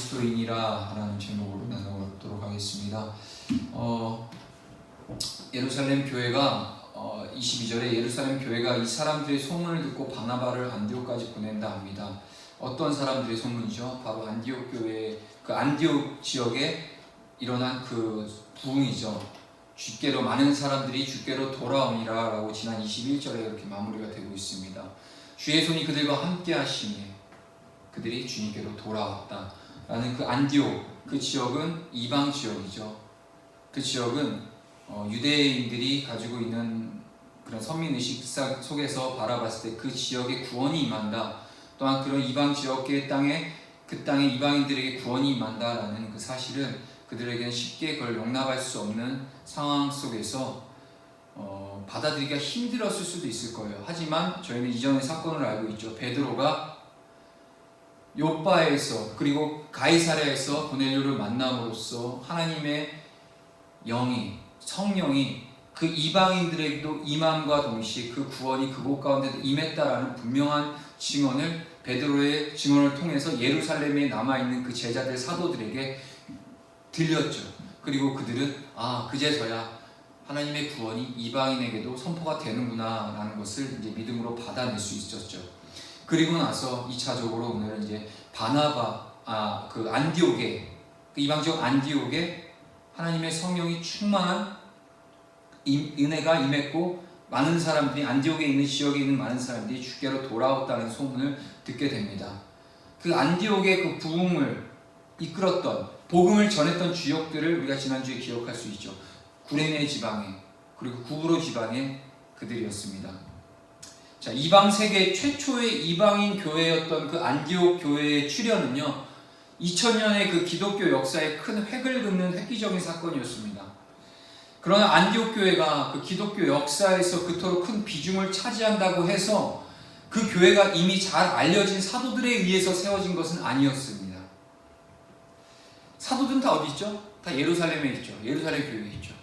그리스도인이라 라는 제목으로 나눠보도록 하겠습니다. 예루살렘 교회가 22절에 예루살렘 교회가 이 사람들의 소문을 듣고 바나바를 안디옥까지 보낸다 합니다. 어떤 사람들의 소문이죠? 바로 안디옥 교회, 그 안디옥 지역에 일어난 그 부흥이죠. 주께로 많은 사람들이 주께로 돌아오니라 라고 지난 21절에 이렇게 마무리가 되고 있습니다. 주의 손이 그들과 함께 하시니 그들이 주님께로 돌아왔다 라는 그 안디옥, 그 지역은 이방 지역이죠. 그 지역은 유대인들이 가지고 있는 그런 선민의식 속에서 바라봤을 때 그 지역에 구원이 임한다, 또한 그런 이방 지역의 땅에 그 땅의 이방인들에게 구원이 임한다라는 그 사실은 그들에게는 쉽게 그걸 용납할 수 없는 상황 속에서 받아들이기가 힘들었을 수도 있을 거예요. 하지만 저희는 이전의 사건을 알고 있죠. 베드로가 요빠에서 그리고 가이사랴에서 고넬료를 만남으로써 하나님의 영이, 성령이 그 이방인들에게도 임함과 동시에 그 구원이 그곳 가운데도 임했다라는 분명한 증언을 베드로의 증언을 통해서 예루살렘에 남아있는 그 제자들 사도들에게 들렸죠. 그리고 그들은 그제서야 하나님의 구원이 이방인에게도 선포가 되는구나 라는 것을 이제 믿음으로 받아낼 수 있었죠. 그리고 나서 2차적으로 오늘은 이제 바나바, 그 안디옥에, 그 이방 지역 안디옥에 하나님의 성령이 충만한 은혜가 임했고, 많은 사람들이, 안디옥에 있는 지역에 있는 많은 사람들이 주께로 돌아왔다는 소문을 듣게 됩니다. 그 안디옥의 그 부흥을 이끌었던, 복음을 전했던 주역들을 우리가 지난주에 기억할 수 있죠. 구레네 지방에, 그리고 구브로 지방에 그들이었습니다. 자, 이방 세계 최초의 이방인 교회였던 그 안디옥 교회의 출현은요, 2000년의 그 기독교 역사에 큰 획을 긋는 획기적인 사건이었습니다. 그러나 안디옥 교회가 그 기독교 역사에서 그토록 큰 비중을 차지한다고 해서 그 교회가 이미 잘 알려진 사도들에 의해서 세워진 것은 아니었습니다. 사도들은 다 어디 있죠? 다 예루살렘에 있죠. 예루살렘 교회에 있죠.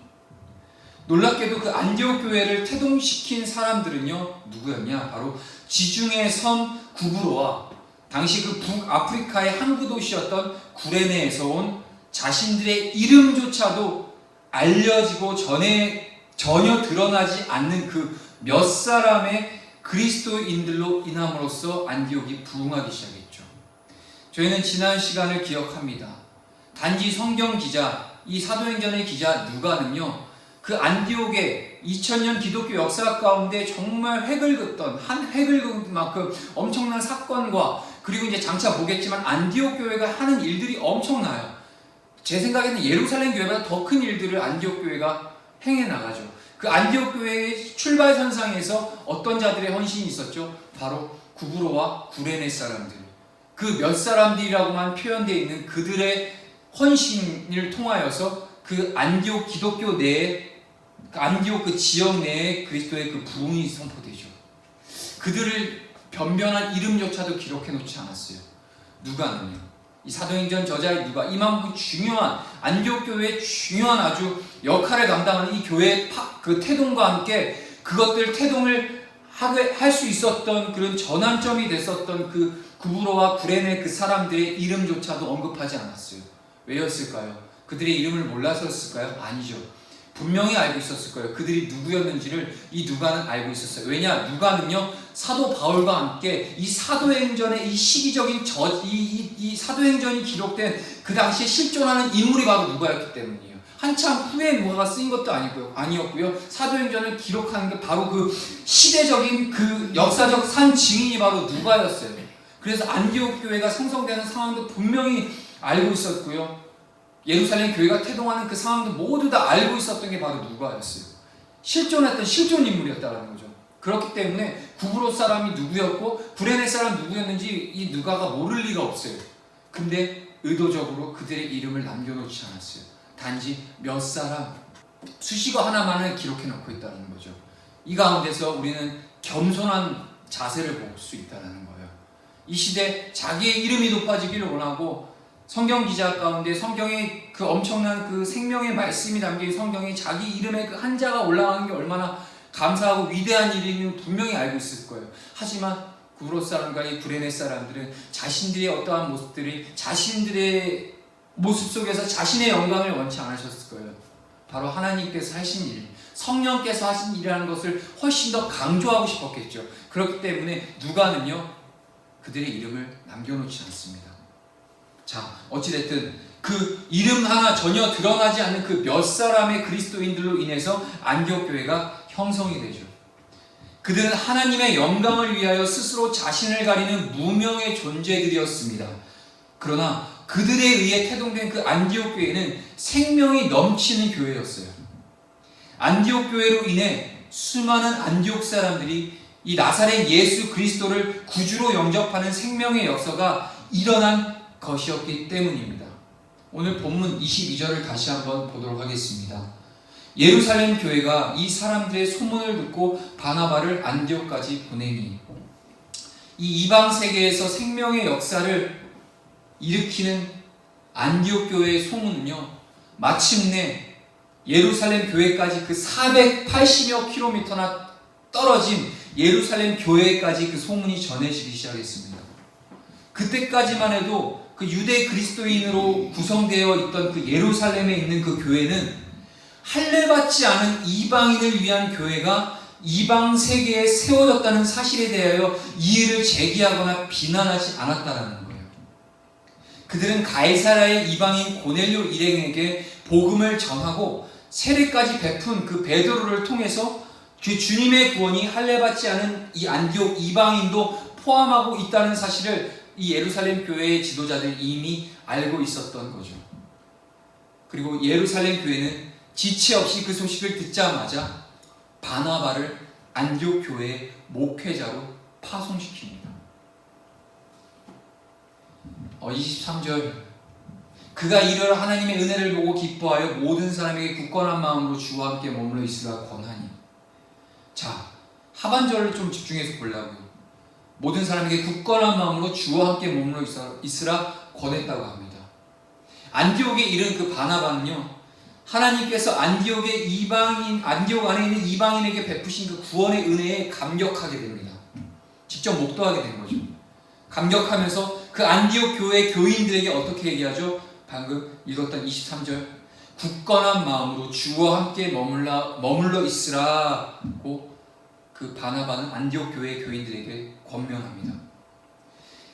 놀랍게도 그 안디옥 교회를 태동시킨 사람들은요, 누구였냐? 바로 지중해 섬 구브로와 당시 그 북아프리카의 항구 도시였던 구레네에서 온, 자신들의 이름조차도 알려지고 전혀 드러나지 않는 그 몇 사람의 그리스도인들로 인함으로써 안디옥이 부흥하기 시작했죠. 저희는 지난 시간을 기억합니다. 단지 성경 기자, 이 사도행전의 기자 누가는요, 그 안디옥의 2000년 기독교 역사 가운데 정말 획을 긋던, 한 획을 긋은 만큼 엄청난 사건과, 그리고 이제 장차 보겠지만 안디옥 교회가 하는 일들이 엄청나요. 제 생각에는 예루살렘 교회보다 더 큰 일들을 안디옥 교회가 행해 나가죠. 그 안디옥 교회의 출발선상에서 어떤 자들의 헌신이 있었죠? 바로 구브로와 구레네 사람들, 그 몇 사람들이라고만 표현되어 있는 그들의 헌신을 통하여서 그 안디옥 기독교 내에, 안디옥 그 지역 내에 그리스도의 그 부흥이 선포되죠. 그들을 변변한 이름조차도 기록해 놓지 않았어요. 누가는요, 이 사도행전 저자의 누가 이만큼 중요한 안디옥 교회의 중요한 아주 역할을 감당하는 이 교회의 그 태동과 함께 그것들 태동을 할 수 있었던 그런 전환점이 됐었던 그 구브로와 구레네 그 사람들의 이름조차도 언급하지 않았어요. 왜였을까요? 그들의 이름을 몰라서였을까요? 아니죠. 분명히 알고 있었을 거예요. 그들이 누구였는지를 이 누가는 알고 있었어요. 왜냐? 누가는요, 사도 바울과 함께 이 사도행전의 이 시기적인 이 사도행전이 기록된 그 당시에 실존하는 인물이 바로 누가였기 때문이에요. 한참 후에 누가가 쓰인 것도 아니었고요. 사도행전을 기록하는 게 바로 그 시대적인 그 역사적 산 증인이 바로 누가였어요. 그래서 안디옥 교회가 생성되는 상황도 분명히 알고 있었고요. 예루살렘 교회가 태동하는 그 상황도 모두 다 알고 있었던 게 바로 누가였어요. 실존했던 실존 인물이었다는 거죠. 그렇기 때문에 구브로 사람이 누구였고 구레네 사람 누구였는지 이 누가가 모를 리가 없어요. 근데 의도적으로 그들의 이름을 남겨놓지 않았어요. 단지 몇 사람, 수식어 하나만을 기록해 놓고 있다는 거죠. 이 가운데서 우리는 겸손한 자세를 볼 수 있다는 거예요. 이 시대 자기의 이름이 높아지기를 원하고, 성경 기자 가운데 성경의 그 엄청난 그 생명의 말씀이 담긴 성경에 자기 이름의 그 한자가 올라가는 게 얼마나 감사하고 위대한 일임을 분명히 알고 있을 거예요. 하지만 구브로 사람과 이 구레네 사람들은 자신들의 어떠한 모습들이 자신들의 모습 속에서 자신의 영광을 원치 않으셨을 거예요. 바로 하나님께서 하신 일, 성령께서 하신 일이라는 것을 훨씬 더 강조하고 싶었겠죠. 그렇기 때문에 누가는요 그들의 이름을 남겨놓지 않습니다. 자, 어찌됐든 그 이름 하나 전혀 드러나지 않는 그 몇 사람의 그리스도인들로 인해서 안디옥 교회가 형성이 되죠. 그들은 하나님의 영광을 위하여 스스로 자신을 가리는 무명의 존재들이었습니다. 그러나 그들에 의해 태동된 그 안디옥 교회는 생명이 넘치는 교회였어요. 안디옥 교회로 인해 수많은 안디옥 사람들이 이 나사렛 예수 그리스도를 구주로 영접하는 생명의 역사가 일어난 것이었기 때문입니다. 오늘 본문 22절을 다시 한번 보도록 하겠습니다. 예루살렘 교회가 이 사람들의 소문을 듣고 바나바를 안디옥까지 보내니, 이 이방 세계에서 생명의 역사를 일으키는 안디옥 교회의 소문은요 마침내 예루살렘 교회까지 그 480여 킬로미터나 떨어진 예루살렘 교회까지 그 소문이 전해지기 시작했습니다. 그때까지만 해도 그 유대 그리스도인으로 구성되어 있던 그 예루살렘에 있는 그 교회는 할례받지 않은 이방인을 위한 교회가 이방 세계에 세워졌다는 사실에 대하여 이의를 제기하거나 비난하지 않았다라는 거예요. 그들은 가이사라의 이방인 고넬료 일행에게 복음을 전하고 세례까지 베푼 그 베드로를 통해서 그 주님의 구원이 할례받지 않은 이 안디옥 이방인도 포함하고 있다는 사실을 이 예루살렘 교회의 지도자들이 이미 알고 있었던 거죠. 그리고 예루살렘 교회는 지체 없이 그 소식을 듣자마자 바나바를 안디옥 교회의 목회자로 파송시킵니다. 23절, 그가 이를 하나님의 은혜를 보고 기뻐하여 모든 사람에게 굳건한 마음으로 주와 함께 머물러 있으라 권하니. 자, 하반절을 좀 집중해서 보려고요. 모든 사람에게 굳건한 마음으로 주와 함께 머물러 있으라 권했다고 합니다. 안디옥에 이른 그 바나바는요, 하나님께서 안디옥 안에 있는 이방인에게 베푸신 그 구원의 은혜에 감격하게 됩니다. 직접 목도하게 된 거죠. 감격하면서 그 안디옥 교회 교인들에게 어떻게 얘기하죠? 방금 읽었던 23절, 굳건한 마음으로 주와 함께 머물러 있으라고 그 바나바는 안디옥 교회 교인들에게 권면합니다.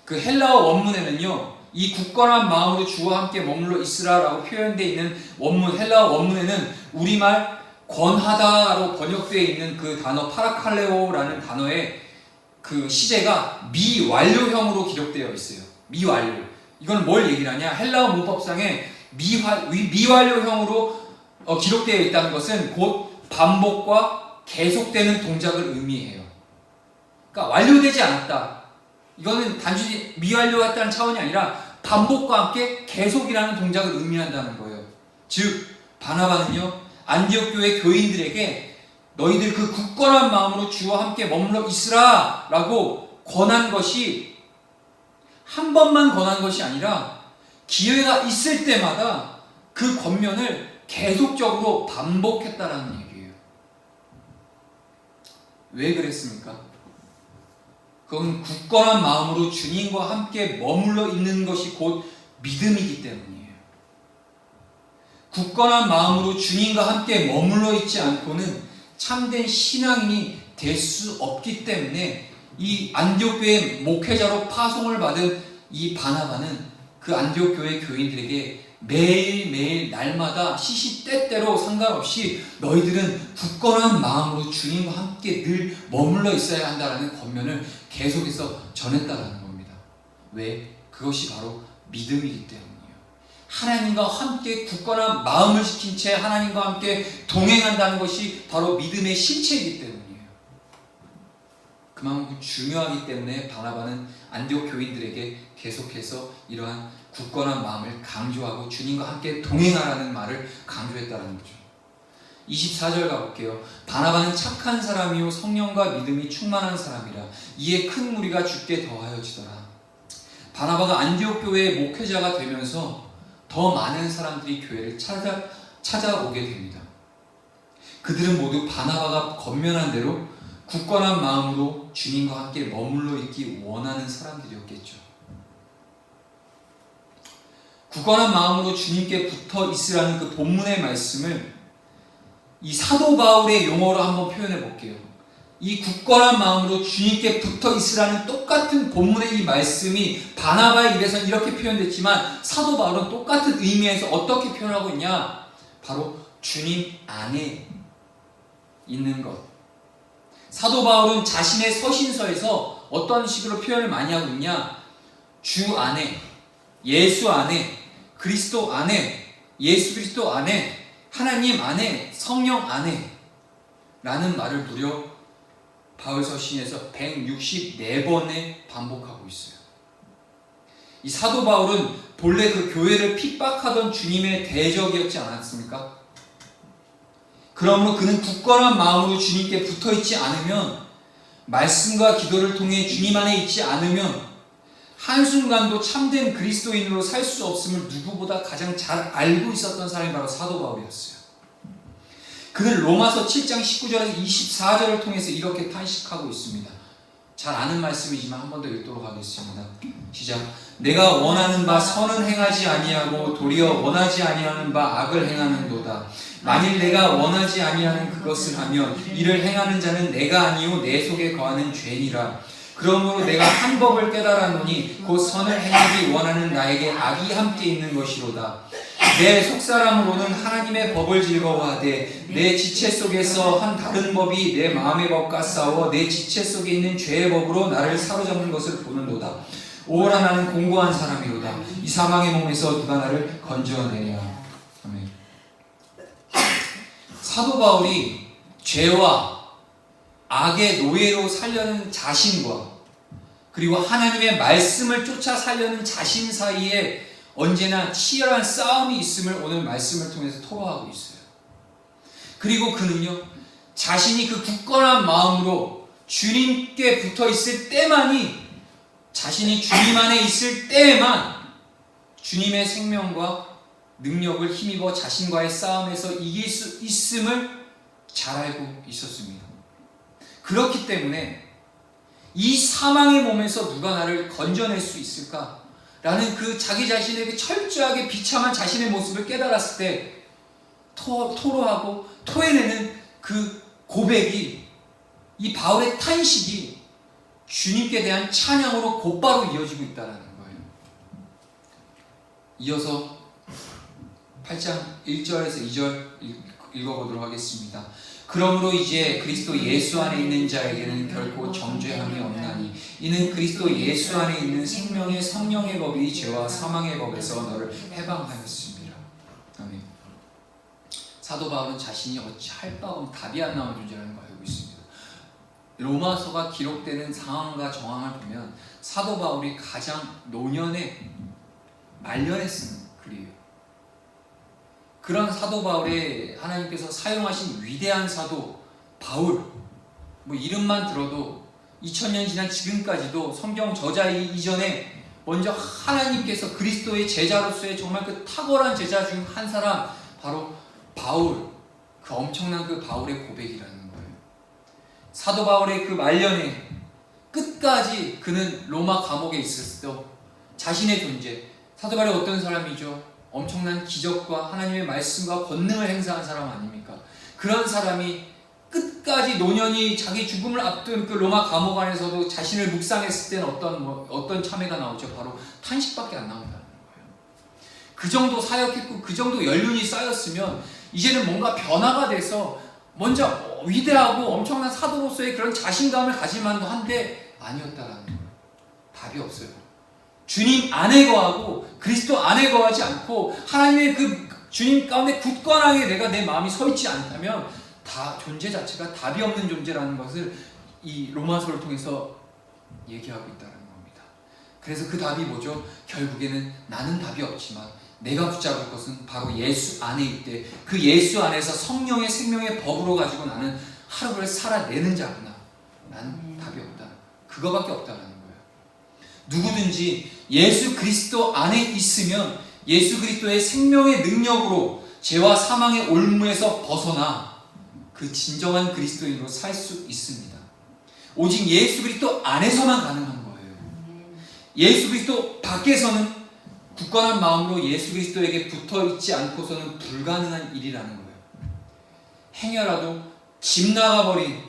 그 헬라어 원문에는요, 이 굳건한 마음으로 주와 함께 머물러 있으라라고 표현되어 있는 원문, 헬라어 원문에는 우리말 권하다로 번역되어 있는 그 단어 파라칼레오라는 단어의 그 시제가 미완료형으로 기록되어 있어요. 미완료. 이건 뭘 얘기를 하냐? 헬라어 문법상에 미완료형으로 기록되어 있다는 것은 곧 반복과 계속되는 동작을 의미해요. 그러니까 완료되지 않았다. 이거는 단순히 미완료했다는 차원이 아니라 반복과 함께 계속이라는 동작을 의미한다는 거예요. 즉 바나바는요 안디옥 교회 교인들에게 너희들 그 굳건한 마음으로 주와 함께 머물러 있으라 라고 권한 것이 한 번만 권한 것이 아니라 기회가 있을 때마다 그 권면을 계속적으로 반복했다라는 얘기예요. 왜 그랬습니까? 그건 굳건한 마음으로 주님과 함께 머물러 있는 것이 곧 믿음이기 때문이에요. 굳건한 마음으로 주님과 함께 머물러 있지 않고는 참된 신앙인이 될 수 없기 때문에 이 안디옥 교회 목회자로 파송을 받은 이 바나바는 그 안디옥 교회 교인들에게 매일매일 날마다 시시때때로 상관없이 너희들은 굳건한 마음으로 주님과 함께 늘 머물러 있어야 한다는 권면을 계속해서 전했다는 겁니다. 왜? 그것이 바로 믿음이기 때문이에요. 하나님과 함께 굳건한 마음을 지킨 채 하나님과 함께 동행한다는 것이 바로 믿음의 실체이기 때문이에요. 그만큼 중요하기 때문에 바나바는 안디옥 교인들에게 계속해서 이러한 굳건한 마음을 강조하고 주님과 함께 동행하라는 말을 강조했다는 거죠. 24절 가볼게요. 바나바는 착한 사람이요 성령과 믿음이 충만한 사람이라 이에 큰 무리가 주께 더하여지더라. 바나바가 안디옥 교회의 목회자가 되면서 더 많은 사람들이 교회를 찾아오게 됩니다. 그들은 모두 바나바가 권면한 대로 굳건한 마음으로 주님과 함께 머물러 있기 원하는 사람들이었겠죠. 굳건한 마음으로 주님께 붙어 있으라는 그 본문의 말씀을 이 사도 바울의 용어로 한번 표현해 볼게요. 이 굳건한 마음으로 주님께 붙어 있으라는 똑같은 본문의 이 말씀이 바나바의 입에서는 이렇게 표현됐지만 사도 바울은 똑같은 의미에서 어떻게 표현하고 있냐? 바로 주님 안에 있는 것. 사도 바울은 자신의 서신서에서 어떤 식으로 표현을 많이 하고 있냐? 주 안에, 예수 안에, 그리스도 안에, 예수 그리스도 안에, 하나님 안에, 성령 안에 라는 말을 무려 바울 서신에서 164번에 반복하고 있어요. 이 사도 바울은 본래 그 교회를 핍박하던 주님의 대적이었지 않았습니까? 그러므로 그는 굳건한 마음으로 주님께 붙어있지 않으면, 말씀과 기도를 통해 주님 안에 있지 않으면 한순간도 참된 그리스도인으로 살 수 없음을 누구보다 가장 잘 알고 있었던 사람이 바로 사도 바울이었어요. 그는 로마서 7장 19절에서 24절을 통해서 이렇게 탄식하고 있습니다. 잘 아는 말씀이지만 한 번 더 읽도록 하겠습니다. 시작. 내가 원하는 바 선은 행하지 아니하고 도리어 원하지 아니하는 바 악을 행하는도다. 만일 내가 원하지 아니하는 그것을 하면 이를 행하는 자는 내가 아니요 내 속에 거하는 죄니라. 그러므로 내가 한 법을 깨달았노니 곧 선을 행하기 원하는 나에게 악이 함께 있는 것이로다. 내 속사람으로는 하나님의 법을 즐거워하되 내 지체 속에서 한 다른 법이 내 마음의 법과 싸워 내 지체 속에 있는 죄의 법으로 나를 사로잡는 것을 보는도다. 오라 나는 공고한 사람이로다. 이 사망의 몸에서 누가 나를 건져내랴. 아멘. 사도 바울이 죄와 악의 노예로 살려는 자신과 그리고 하나님의 말씀을 쫓아 살려는 자신 사이에 언제나 치열한 싸움이 있음을 오늘 말씀을 통해서 토로하고 있어요. 그리고 그는요, 자신이 그 굳건한 마음으로 주님께 붙어 있을 때만이, 자신이 주님 안에 있을 때에만 주님의 생명과 능력을 힘입어 자신과의 싸움에서 이길 수 있음을 잘 알고 있었습니다. 그렇기 때문에 이 사망의 몸에서 누가 나를 건져낼 수 있을까? 라는 그 자기 자신에게 철저하게 비참한 자신의 모습을 깨달았을 때 토로하고 토해내는 그 고백이, 이 바울의 탄식이 주님께 대한 찬양으로 곧바로 이어지고 있다는 거예요. 이어서 8장 1절에서 2절 읽어보도록 하겠습니다. 그러므로 이제 그리스도 예수 안에 있는 자에게는 결코 정죄함이 없나니 이는 그리스도 예수 안에 있는 생명의 성령의 법이 죄와 사망의 법에서 너를 해방하였습니다. 아멘. 사도 바울은 자신이 어찌 할 바 없는 답이 안 나오는 존재라는 걸 알고 있습니다. 로마서가 기록되는 상황과 정황을 보면 사도 바울이 가장 노년에 말년에 쓴 글이에요. 그런 사도 바울의 하나님께서 사용하신 위대한 사도 바울, 뭐 이름만 들어도 2000년 지난 지금까지도 성경 저자 이전에 먼저 하나님께서 그리스도의 제자로서의 정말 그 탁월한 제자 중 한 사람, 바로 바울, 그 엄청난 그 바울의 고백이라는 거예요. 사도 바울의 그 말년에 끝까지 그는 로마 감옥에 있었을 때 자신의 존재, 사도 바울이 어떤 사람이죠? 엄청난 기적과 하나님의 말씀과 권능을 행사한 사람 아닙니까? 그런 사람이 끝까지 노년이 자기 죽음을 앞둔 그 로마 감옥 안에서도 자신을 묵상했을 때는 어떤 참회가 나오죠? 바로 탄식밖에 안 나온다는 거예요. 그 정도 사역했고 그 정도 연륜이 쌓였으면 이제는 뭔가 변화가 돼서 먼저 위대하고 엄청난 사도로서의 그런 자신감을 가질 만도 한데 아니었다라는 거예요. 답이 없어요. 주님 안에 거하고 그리스도 안에 거하지 않고 하나님의 그 주님 가운데 굳건하게 내 마음이 서 있지 않다면 다 존재 자체가 답이 없는 존재라는 것을 이 로마서를 통해서 얘기하고 있다는 겁니다. 그래서 그 답이 뭐죠? 결국에는 나는 답이 없지만 내가 붙잡을 것은 바로 예수 안에 있되 그 예수 안에서 성령의 생명의 법으로 가지고 나는 하루를 살아내는 자구나. 나는 답이 없다. 그거밖에 없다는 거예요. 누구든지 예수 그리스도 안에 있으면 예수 그리스도의 생명의 능력으로 죄와 사망의 올무에서 벗어나 그 진정한 그리스도인으로 살 수 있습니다. 오직 예수 그리스도 안에서만 가능한 거예요. 예수 그리스도 밖에서는 굳건한 마음으로 예수 그리스도에게 붙어 있지 않고서는 불가능한 일이라는 거예요. 행여라도 집 나가버린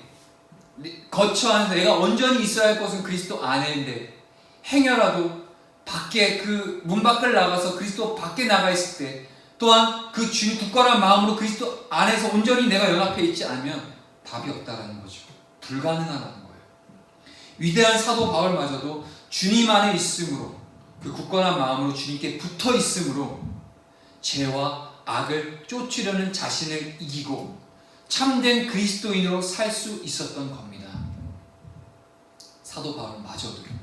거처 안에서 내가 온전히 있어야 할 것은 그리스도 안에인데 행여라도 밖에 그 문 밖을 나가서 그리스도 밖에 나가 있을 때 또한 그 주님 굳건한 마음으로 그리스도 안에서 온전히 내가 연합해 있지 않으면 답이 없다라는 거죠. 불가능하다는 거예요. 위대한 사도 바울마저도 주님 안에 있으므로 그 굳건한 마음으로 주님께 붙어 있으므로 죄와 악을 쫓으려는 자신을 이기고 참된 그리스도인으로 살 수 있었던 겁니다. 사도 바울마저도요.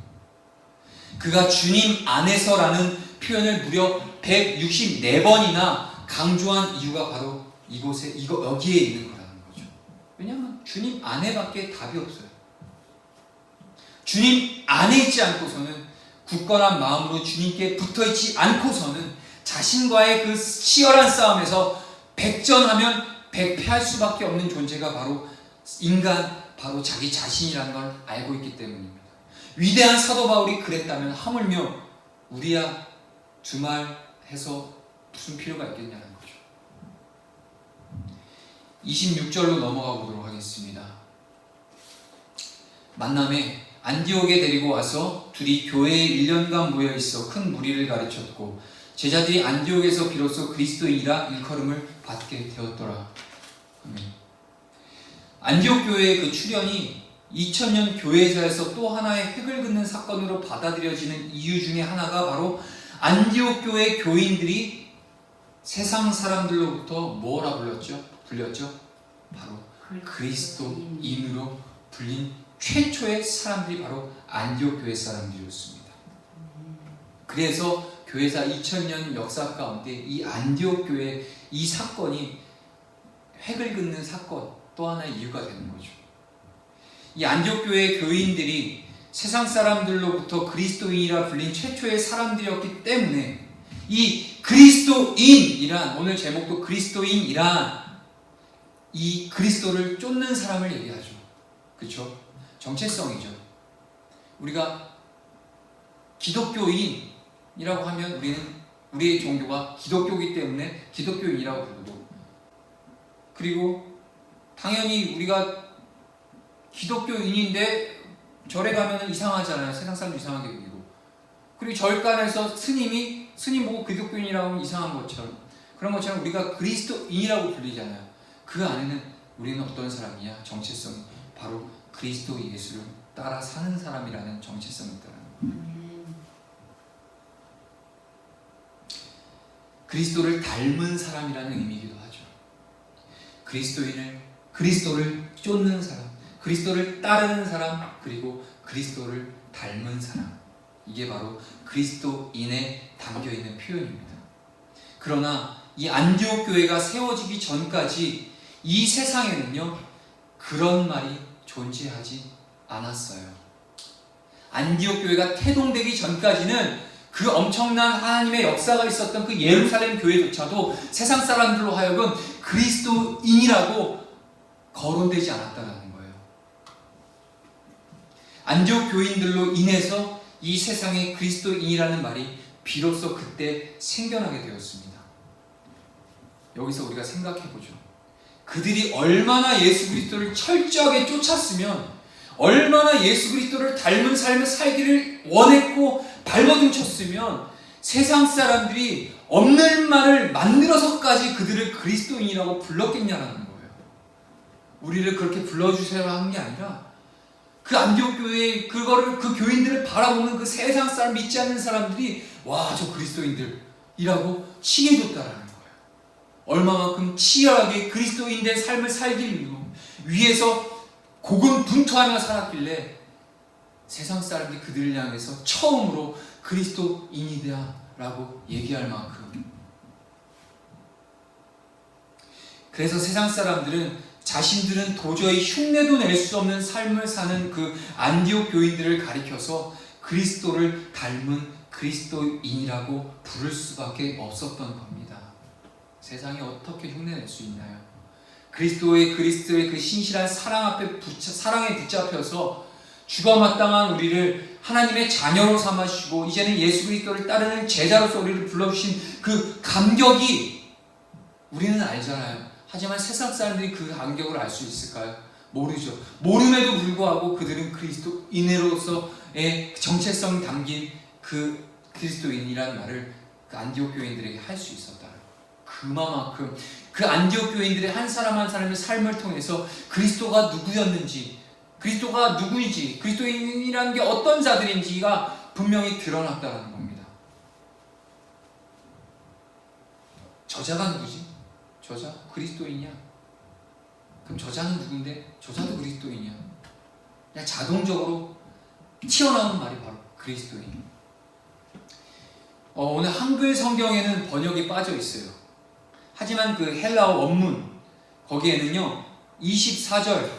그가 주님 안에서라는 표현을 무려 164번이나 강조한 이유가 바로 여기에 있는 거라는 거죠. 왜냐하면 주님 안에밖에 답이 없어요. 주님 안에 있지 않고서는 굳건한 마음으로 주님께 붙어있지 않고서는 자신과의 그 치열한 싸움에서 백전하면 백패할 수밖에 없는 존재가 바로 인간, 바로 자기 자신이라는 걸 알고 있기 때문입니다. 위대한 사도 바울이 그랬다면 하물며 우리야 두말해서 무슨 필요가 있겠냐는 거죠. 26절로 넘어가 보도록 하겠습니다. 만남에 안디옥에 데리고 와서 둘이 교회에 1년간 모여 있어 큰 무리를 가르쳤고 제자들이 안디옥에서 비로소 그리스도인이라 일컬음을 받게 되었더라. 안디옥 교회의 그 출현이 2000년 교회사에서 또 하나의 획을 긋는 사건으로 받아들여지는 이유 중에 하나가 바로 안디옥 교회 교인들이 세상 사람들로부터 뭐라 불렸죠? 바로 그리스도인으로 불린 최초의 사람들이 바로 안디옥 교회 사람들이었습니다. 그래서 교회사 2000년 역사 가운데 이 안디옥 교회 이 사건이 획을 긋는 사건 또 하나의 이유가 되는 거죠. 이 안디옥 교회 교인들이 세상 사람들로부터 그리스도인이라 불린 최초의 사람들이었기 때문에 이 그리스도인이란 오늘 제목도 그리스도인이란 이 그리스도를 쫓는 사람을 얘기하죠. 그렇죠? 정체성이죠. 우리가 기독교인이라고 하면 우리의 종교가 기독교이기 때문에 기독교인이라고 부르고 그리고 당연히 우리가 기독교인인데 절에 가면 이상하잖아요. 세상 사람도 이상하게 여기고 그리고 절간에서 스님 보고 기독교인이라고 하면 이상한 것처럼 그런 것처럼 우리가 그리스도인이라고 불리잖아요. 그 안에는 우리는 어떤 사람이냐? 정체성이 바로 그리스도 예수를 따라 사는 사람이라는 정체성이 있다는 거예요. 그리스도를 닮은 사람이라는 의미이기도 하죠. 그리스도를 쫓는 사람, 그리스도를 따르는 사람, 그리고 그리스도를 닮은 사람. 이게 바로 그리스도인에 담겨있는 표현입니다. 그러나 이 안디옥 교회가 세워지기 전까지 이 세상에는요 그런 말이 존재하지 않았어요. 안디옥 교회가 태동되기 전까지는 그 엄청난 하나님의 역사가 있었던 그 예루살렘 교회조차도 세상 사람들로 하여금 그리스도인이라고 거론되지 않았다는 거예요. 안디옥 교인들로 인해서 이 세상에 그리스도인이라는 말이 비로소 그때 생겨나게 되었습니다. 여기서 우리가 생각해보죠. 그들이 얼마나 예수 그리스도를 철저하게 쫓았으면 얼마나 예수 그리스도를 닮은 삶을 살기를 원했고 발버둥쳤으면 세상 사람들이 없는 말을 만들어서까지 그들을 그리스도인이라고 불렀겠냐라는 거예요. 우리를 그렇게 불러주세요 하는 게 아니라 그 안디옥 교회의 그 교인들을 바라보는 그 세상 사람 믿지 않는 사람들이 와, 저 그리스도인들이라고 칭해줬다라는 거예요. 얼마만큼 치열하게 그리스도인된 삶을 살기 위해서 고군분투하며 살았길래 세상 사람들이 그들을 향해서 처음으로 그리스도인이다 라고 얘기할 만큼. 그래서 세상 사람들은 자신들은 도저히 흉내도 낼 수 없는 삶을 사는 그 안디옥 교인들을 가리켜서 그리스도를 닮은 그리스도인이라고 부를 수밖에 없었던 겁니다. 세상이 어떻게 흉내낼 수 있나요? 그리스도의 그 신실한 사랑에 붙잡혀서 죽어마땅한 우리를 하나님의 자녀로 삼아주시고 이제는 예수 그리스도를 따르는 제자로서 우리를 불러주신 그 감격이 우리는 알잖아요. 하지만 세상 사람들이 그 감격을 알 수 있을까요? 모르죠. 모름에도 불구하고 그들은 그리스도인으로서의 정체성이 담긴 그 그리스도인이라는 말을 그 안디옥 교인들에게 할 수 있었다. 그만큼 그 안디옥 교인들의 한 사람 한 사람의 삶을 통해서 그리스도가 누구였는지, 그리스도가 누구인지, 그리스도인이라는 게 어떤 자들인지가 분명히 드러났다는 겁니다. 저자가 누구지? 저자? 그리스도인이야. 그럼 저자는 누군데? 저자도 그리스도인이야. 그냥 자동적으로 튀어나오는 말이 바로 그리스도인. 오늘 한글 성경에는 번역이 빠져 있어요. 하지만 그 헬라어 원문 거기에는요 24절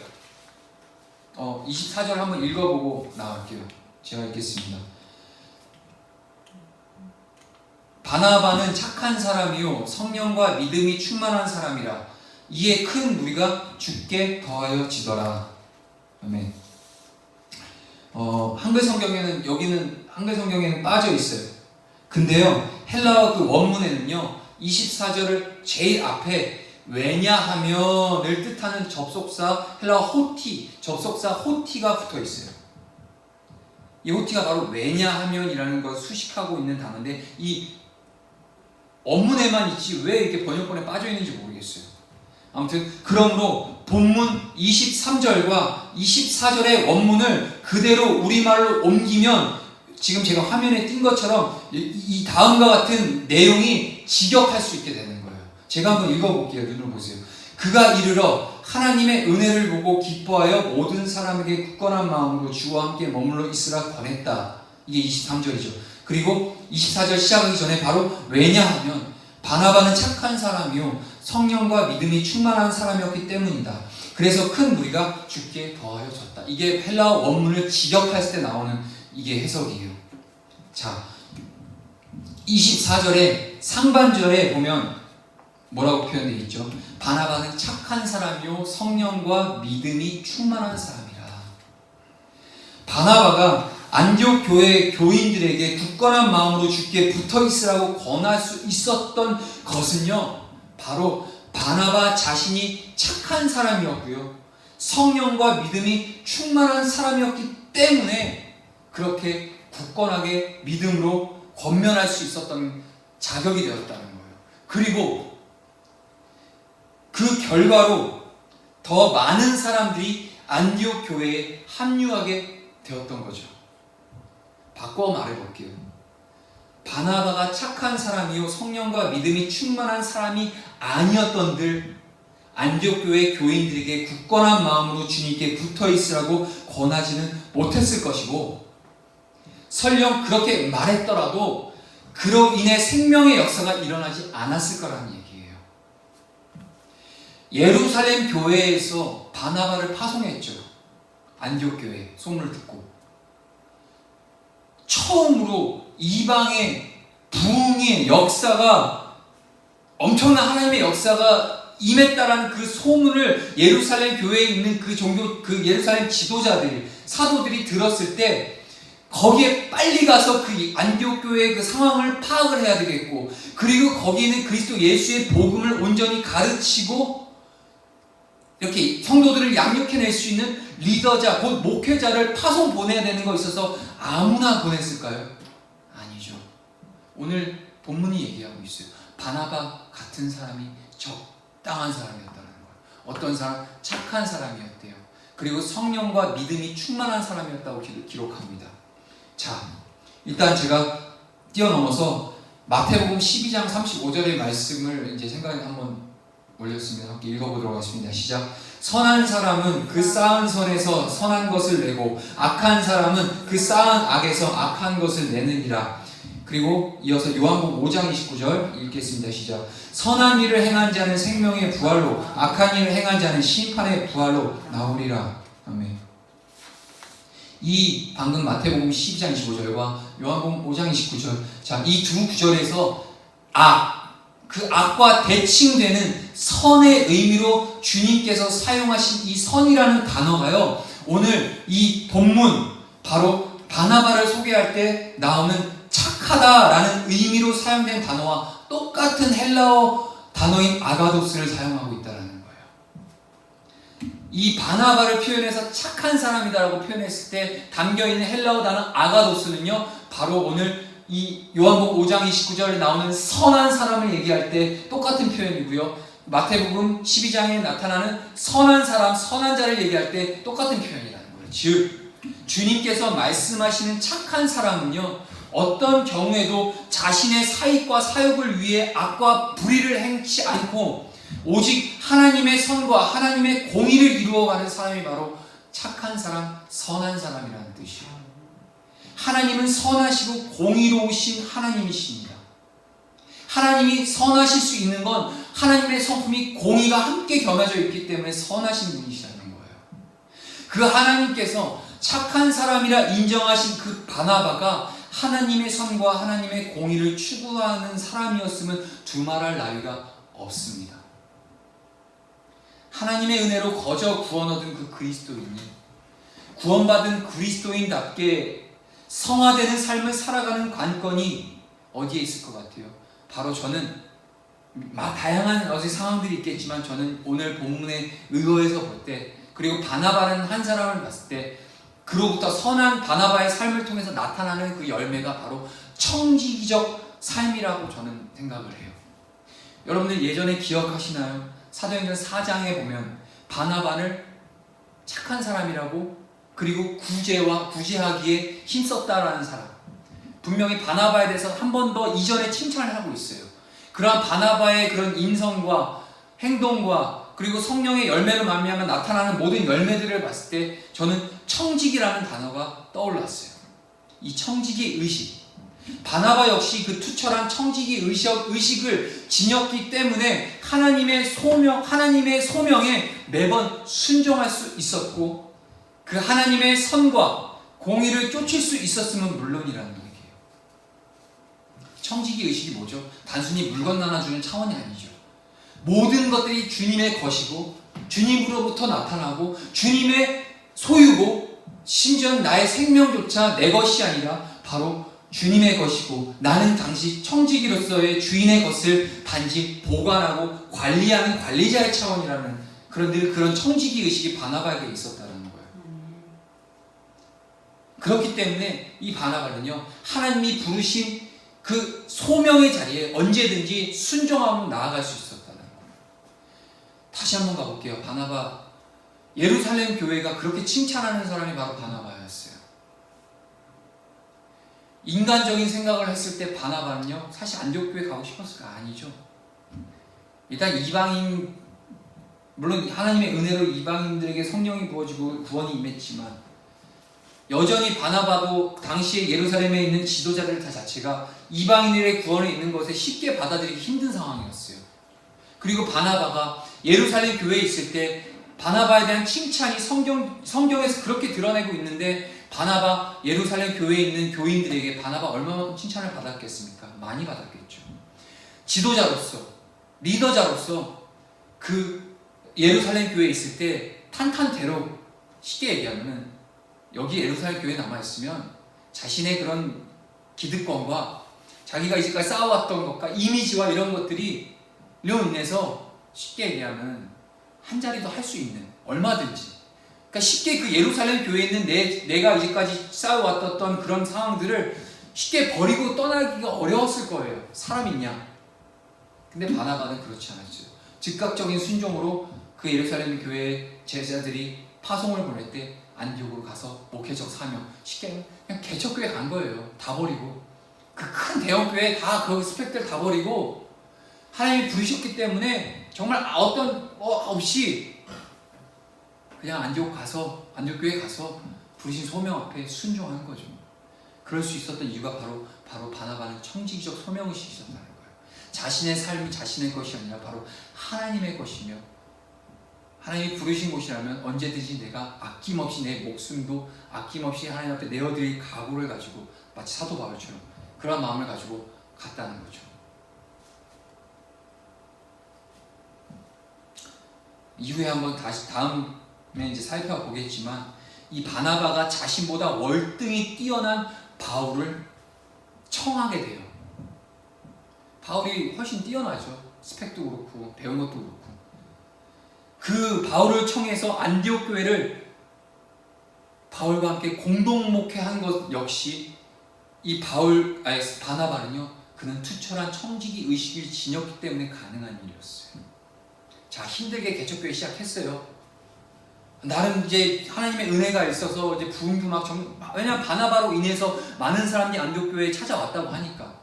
24절 한번 읽어보고 나갈게요. 제가 읽겠습니다. 바나바는 착한 사람이요 성령과 믿음이 충만한 사람이라 이에 큰 무리가 주께 더하여지더라. 아멘. 한글 성경에는 여기는 한글 성경에는 빠져 있어요. 근데요 헬라어 그 원문에는요 24절을 제일 앞에 왜냐하면을 뜻하는 접속사 헬라어 호티, 접속사 호티가 붙어 있어요. 이 호티가 바로 왜냐하면이라는 걸 수식하고 있는 단어인데 이 원문에만 있지 왜 이렇게 번역본에 빠져 있는지 모르겠어요. 아무튼 그러므로 본문 23절과 24절의 원문을 그대로 우리말로 옮기면 지금 제가 화면에 띈 것처럼 이 다음과 같은 내용이 직역할 수 있게 되는 거예요. 제가 한번 읽어볼게요. 눈으로 보세요. 그가 이르러 하나님의 은혜를 보고 기뻐하여 모든 사람에게 굳건한 마음으로 주와 함께 머물러 있으라 권했다. 이게 23절이죠. 그리고 24절 시작하기 전에 바로 왜냐하면 바나바는 착한 사람이요 성령과 믿음이 충만한 사람이었기 때문이다. 그래서 큰 무리가 주께 더하여졌다. 이게 헬라어 원문을 직역했을 때 나오는 이게 해석이에요. 자, 24절에 상반절에 보면 뭐라고 표현되어 있죠? 바나바는 착한 사람이요 성령과 믿음이 충만한 사람이라. 바나바가 안디옥 교회 교인들에게 굳건한 마음으로 주께 붙어 있으라고 권할 수 있었던 것은요 바로 바나바 자신이 착한 사람이었고요 성령과 믿음이 충만한 사람이었기 때문에 그렇게 굳건하게 믿음으로 권면할 수 있었던 자격이 되었다는 거예요. 그리고 그 결과로 더 많은 사람들이 안디옥 교회에 합류하게 되었던 거죠. 바꿔 말해볼게요. 바나바가 착한 사람이요 성령과 믿음이 충만한 사람이 아니었던들 안디옥 교회 교인들에게 굳건한 마음으로 주님께 붙어 있으라고 권하지는 못했을 것이고 설령 그렇게 말했더라도 그로 인해 생명의 역사가 일어나지 않았을 거라는 얘기예요. 예루살렘 교회에서 바나바를 파송했죠. 안디옥 교회 소문을 듣고 처음으로 이방의 부흥의 역사가 엄청난 하나님의 역사가 임했다라는 그 소문을 예루살렘 교회에 있는 그 종교 그 예루살렘 지도자들이 사도들이 들었을 때 거기에 빨리 가서 그 안디옥 교회의 그 상황을 파악을 해야 되겠고 그리고 거기는 그리스도 예수의 복음을 온전히 가르치고 이렇게 성도들을 양육해낼 수 있는 리더자 곧 목회자를 파송 보내야 되는 거 있어서 아무나 보냈을까요? 아니죠. 오늘 본문이 얘기하고 있어요. 바나바 같은 사람이 적당한 사람이었다는 거예요. 어떤 사람? 착한 사람이었대요. 그리고 성령과 믿음이 충만한 사람이었다고 기록합니다. 자, 일단 제가 뛰어넘어서 마태복음 12장 35절의 말씀을 이제 생각에 한번 올렸습니다. 함께 읽어보도록 하겠습니다. 시작. 선한 사람은 그 쌓은 선에서 선한 것을 내고 악한 사람은 그 쌓은 악에서 악한 것을 내느니라. 그리고 이어서 요한복음 5장 29절 읽겠습니다. 시작. 선한 일을 행한 자는 생명의 부활로 악한 일을 행한 자는 심판의 부활로 나오리라. 아멘. 이 방금 마태복음 12장 25절과 요한복음 5장 29절 자, 이 두 구절에서 그 악과 대칭되는 선의 의미로 주님께서 사용하신 이 선이라는 단어가요 오늘 이 본문 바로 바나바를 소개할 때 나오는 착하다라는 의미로 사용된 단어와 똑같은 헬라어 단어인 아가도스를 사용하고 있다는 거예요. 이 바나바를 표현해서 착한 사람이다라고 표현했을 때 담겨있는 헬라어 단어 아가도스는요, 바로 오늘 이 요한복음 5장 29절에 나오는 선한 사람을 얘기할 때 똑같은 표현이고요. 마태복음 12장에 나타나는 선한 사람, 선한 자를 얘기할 때 똑같은 표현이라는 거예요. 즉, 주님께서 말씀하시는 착한 사람은요, 어떤 경우에도 자신의 사익과 사욕을 위해 악과 불의를 행치 않고 오직 하나님의 선과 하나님의 공의를 이루어가는 사람이 바로 착한 사람, 선한 사람이라는 뜻이에요. 하나님은 선하시고 공의로우신 하나님이십니다. 하나님이 선하실 수 있는 건 하나님의 성품이 공의가 함께 겸해져 있기 때문에 선하신 분이시라는 거예요. 그 하나님께서 착한 사람이라 인정하신 그 바나바가 하나님의 선과 하나님의 공의를 추구하는 사람이었으면 두말할 나위가 없습니다. 하나님의 은혜로 거저 구원 얻은 그 그리스도인이 구원받은 그리스도인답게 성화되는 삶을 살아가는 관건이 어디에 있을 것 같아요? 바로 저는 다양한 어제 상황들이 있겠지만 저는 오늘 본문의 의거에서 볼 때, 그리고 바나바라는 한 사람을 봤을 때 그로부터 선한 바나바의 삶을 통해서 나타나는 그 열매가 바로 청지기적 삶이라고 저는 생각을 해요. 여러분들 예전에 기억하시나요? 사도행전 4장에 보면 바나바를 착한 사람이라고, 그리고 구제하기에 힘썼다라는 사람, 분명히 바나바에 대해서 한 번 더 이전에 칭찬을 하고 있어요. 그러한 바나바의 그런 인성과 행동과 그리고 성령의 열매로 말미암아 나타나는 모든 열매들을 봤을 때 저는 청지기라는 단어가 떠올랐어요. 이 청지기 의식, 바나바 역시 그 투철한 청지기 의식을 지녔기 때문에 하나님의 소명에 매번 순종할 수 있었고, 그 하나님의 선과 공의를 쫓을 수 있었으면 물론이라는 얘기예요. 청지기 의식이 뭐죠? 단순히 물건 나눠주는 차원이 아니죠. 모든 것들이 주님의 것이고 주님으로부터 나타나고 주님의 소유고, 심지어 나의 생명조차 내 것이 아니라 바로 주님의 것이고, 나는 당시 청지기로서의 주인의 것을 단지 보관하고 관리하는 관리자의 차원이라는 그런 청지기 의식이 바나바에게 있었다는 거예요. 그렇기 때문에 이 바나바는요, 하나님이 부르신 그 소명의 자리에 언제든지 순종하고 나아갈 수 있었다는 거예요. 다시 한번 가볼게요. 바나바, 예루살렘 교회가 그렇게 칭찬하는 사람이 바로 바나바였어요. 인간적인 생각을 했을 때 바나바는요, 사실 안디옥교회 가고 싶었을까? 아니죠. 일단 이방인, 물론 하나님의 은혜로 이방인들에게 성령이 부어지고 구원이 임했지만 여전히 바나바도 당시에 예루살렘에 있는 지도자들 다 자체가 이방인들의 구원에 있는 것에 쉽게 받아들이기 힘든 상황이었어요. 그리고 바나바가 예루살렘 교회에 있을 때 바나바에 대한 칭찬이 성경에서 그렇게 드러내고 있는데, 바나바 예루살렘 교회에 있는 교인들에게 바나바 얼마만큼 칭찬을 받았겠습니까? 많이 받았겠죠. 지도자로서, 리더자로서 그 예루살렘 교회에 있을 때 탄탄대로, 쉽게 얘기하면 여기 예루살렘 교회에 남아있으면 자신의 그런 기득권과 자기가 이제까지 쌓아왔던 것과 이미지와 이런 것들이 로 인해서 쉽게 얘기하면 한 자리도 할 수 있는, 얼마든지, 그러니까 쉽게 그 예루살렘 교회에 있는 내가 이제까지 쌓아왔던 그런 상황들을 쉽게 버리고 떠나기가 어려웠을 거예요. 사람이냐? 근데 바나바는 그렇지 않았죠. 즉각적인 순종으로 그 예루살렘 교회 제자들이 파송을 보낼 때 안디옥으로 가서 목회적 사명, 쉽게 그냥 개척교회 간 거예요. 다 버리고, 그 큰 대형교회 다 그 스펙들 다 버리고 하나님이 부르셨기 때문에 정말 어떤 없이 그냥 안디옥 교회 가서 부르신 소명 앞에 순종한 거죠. 그럴 수 있었던 이유가 바로 바나바는 청지기적 소명의식이 있었다는 거예요. 자신의 삶이 자신의 것이 아니라 바로 하나님의 것이며, 하나님이 부르신 곳이라면 언제든지 내가 아낌없이 내 목숨도 아낌없이 하나님 앞에 내어드릴 각오를 가지고, 마치 사도 바울처럼 그런 마음을 가지고 갔다는 거죠. 이후에 한번 다음에 이제 살펴보겠지만, 이 바나바가 자신보다 월등히 뛰어난 바울을 청하게 돼요. 바울이 훨씬 뛰어나죠. 스펙도 그렇고 배운 것도 그렇고. 그 바울을 청해서 안디옥 교회를 바울과 함께 공동 목회한 것 역시 이 바나바는요, 그는 투철한 청지기 의식을 지녔기 때문에 가능한 일이었어요. 자, 힘들게 개척교회 시작했어요. 나름 이제 하나님의 은혜가 있어서 이제 부흥도 왜냐면 바나바로 인해서 많은 사람이 안디옥 교회에 찾아왔다고 하니까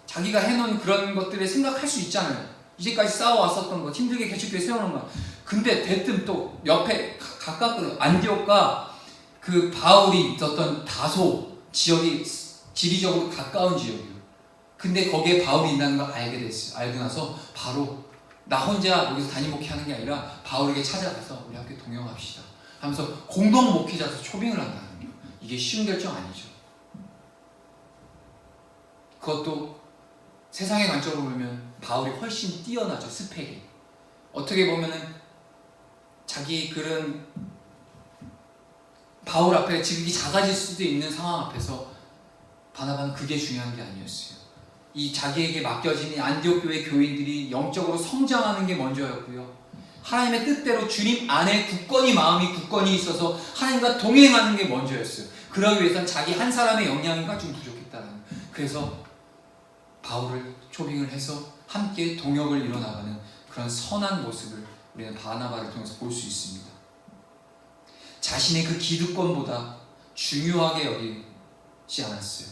자기가 해놓은 그런 것들을 생각할 수 있잖아요. 이제까지 쌓아왔었던 것, 힘들게 개척교회 세워놓은 것. 근데 대뜸 또 옆에 가깝거든. 안디옥과 그 바울이 있었던 다소 지역이 지리적으로 가까운 지역이에요. 근데 거기에 바울이 있다는 걸 알게 됐어요. 알고 나서 바로 나 혼자 여기서 담임 목회하는 게 아니라 바울에게 찾아가서 우리 함께 동행합시다 하면서 공동 목회자로서 초빙을 한다는 거예요. 이게 쉬운 결정 아니죠. 그것도 세상의 관점으로 보면 바울이 훨씬 뛰어나죠. 스펙이. 어떻게 보면은 자기 그런 바울 앞에 지극히 작아질 수도 있는 상황 앞에서 바나바는 그게 중요한 게 아니었어요. 이 자기에게 맡겨진 안디옥 교회 교인들이 영적으로 성장하는 게 먼저였고요. 하나님의 뜻대로 주님 안에 마음이 굳건히 있어서 하나님과 동행하는 게 먼저였어요. 그러기 위해서는 자기 한 사람의 역량이 좀 부족했다는 거예요. 그래서 바울을 초빙을 해서 함께 동역을 이뤄나가는 그런 선한 모습을 우리는 바나바를 통해서 볼 수 있습니다. 자신의 그 기득권보다 중요하게 여기지 않았어요.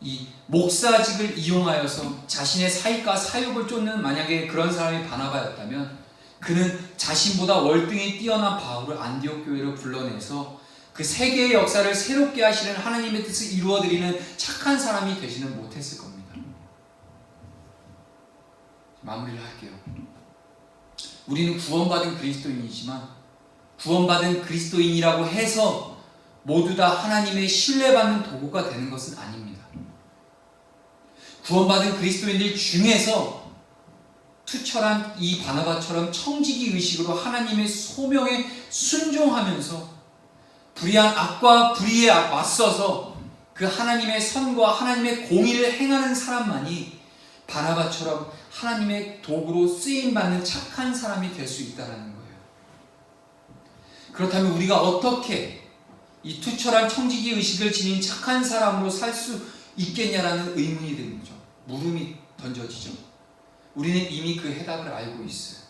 이 목사직을 이용하여서 자신의 사익과 사욕을 쫓는 만약에 그런 사람이 바나바였다면 그는 자신보다 월등히 뛰어난 바울을 안디옥 교회로 불러내서 그 세계의 역사를 새롭게 하시는 하나님의 뜻을 이루어드리는 착한 사람이 되지는 못했을 겁니다. 마무리를 할게요. 우리는 구원받은 그리스도인이지만 구원받은 그리스도인이라고 해서 모두 다 하나님의 신뢰받는 도구가 되는 것은 아닙니다. 구원받은 그리스도인들 중에서 투철한 이 바나바처럼 청지기 의식으로 하나님의 소명에 순종하면서 불의한 악과 불의에 맞서서 그 하나님의 선과 하나님의 공의를 행하는 사람만이 바나바처럼 하나님의 도구로 쓰임받는 착한 사람이 될 수 있다는 거예요. 그렇다면 우리가 어떻게 이 투철한 청지기 의식을 지닌 착한 사람으로 살 수 있겠냐라는 의문이 드는 거죠. 물음이 던져지죠. 우리는 이미 그 해답을 알고 있어요.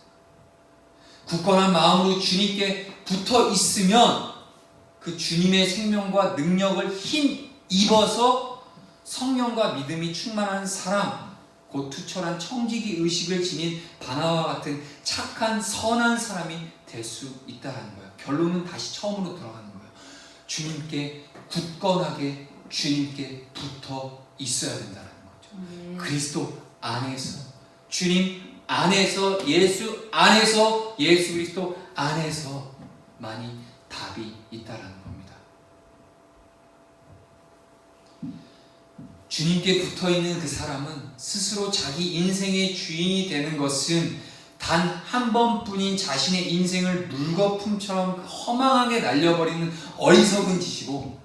굳건한 마음으로 주님께 붙어 있으면 그 주님의 생명과 능력을 힘입어서 성령과 믿음이 충만한 사람, 곧 투철한 청지기 의식을 지닌 바나바와 같은 착한 선한 사람이 될 수 있다는 거예요. 결론은 다시 처음으로 들어가는 거예요. 주님께 굳건하게 주님께 붙어 있어야 된다는 거죠. 그리스도 안에서, 주님 안에서, 예수 안에서, 예수 그리스도 안에서만이 답이 있다는 겁니다. 주님께 붙어있는 그 사람은 스스로 자기 인생의 주인이 되는 것은 단 한 번뿐인 자신의 인생을 물거품처럼 허망하게 날려버리는 어리석은 짓이고,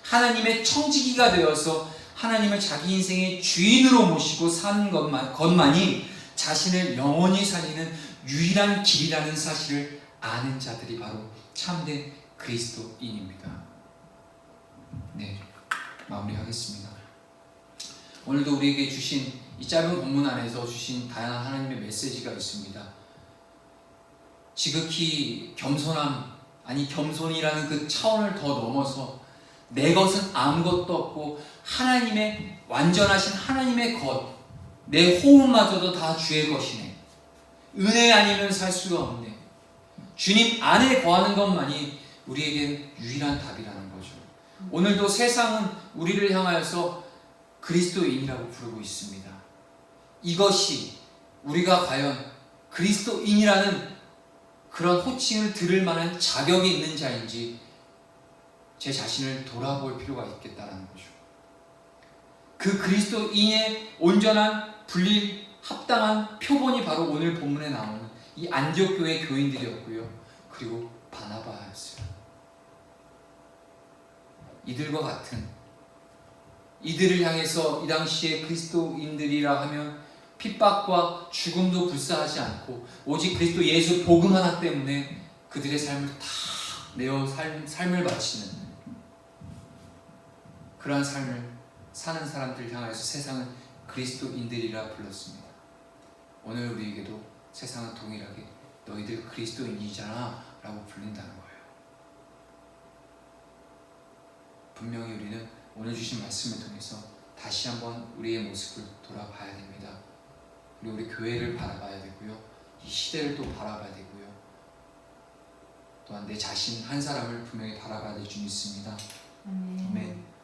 하나님의 청지기가 되어서 하나님을 자기 인생의 주인으로 모시고 사는 것만이 자신을 영원히 살리는 유일한 길이라는 사실을 아는 자들이 바로 참된 그리스도인입니다. 네, 마무리하겠습니다. 오늘도 우리에게 주신 이 짧은 본문 안에서 주신 다양한 하나님의 메시지가 있습니다. 지극히 겸손함, 아니 겸손이라는 그 차원을 더 넘어서 내 것은 아무것도 없고 하나님의 완전하신 하나님의 것, 내 호흡마저도 다 주의 것이네. 은혜 아니면 살 수가 없네. 주님 안에 거하는 것만이 우리에겐 유일한 답이라는 거죠. 오늘도 세상은 우리를 향하여서 그리스도인이라고 부르고 있습니다. 이것이 우리가 과연 그리스도인이라는 그런 호칭을 들을 만한 자격이 있는 자인지 제 자신을 돌아볼 필요가 있겠다는 거죠. 그 그리스도인의 온전한 분리 합당한 표본이 바로 오늘 본문에 나오는 이 안디옥 교회 교인들이었고요. 그리고 바나바였어요. 이들과 같은, 이들을 향해서 이 당시에 그리스도인들이라 하면 핍박과 죽음도 불사하지 않고 오직 그리스도 예수 복음 하나 때문에 그들의 삶을 다 내어 삶을 바치는 그러한 삶을 사는 사람들을 향해서 세상은 그리스도인들이라 불렀습니다. 오늘 우리에게도 세상은 동일하게 너희들 그리스도인이잖아 라고 불린다는 거예요. 분명히 우리는 오늘 주신 말씀을 통해서 다시 한번 우리의 모습을 돌아봐야 됩니다. 그리고 우리 교회를 바라봐야 되고요. 이 시대를 또 바라봐야 되고요. 또한 내 자신 한 사람을 분명히 바라봐야 될 줄 믿습니다. 아멘.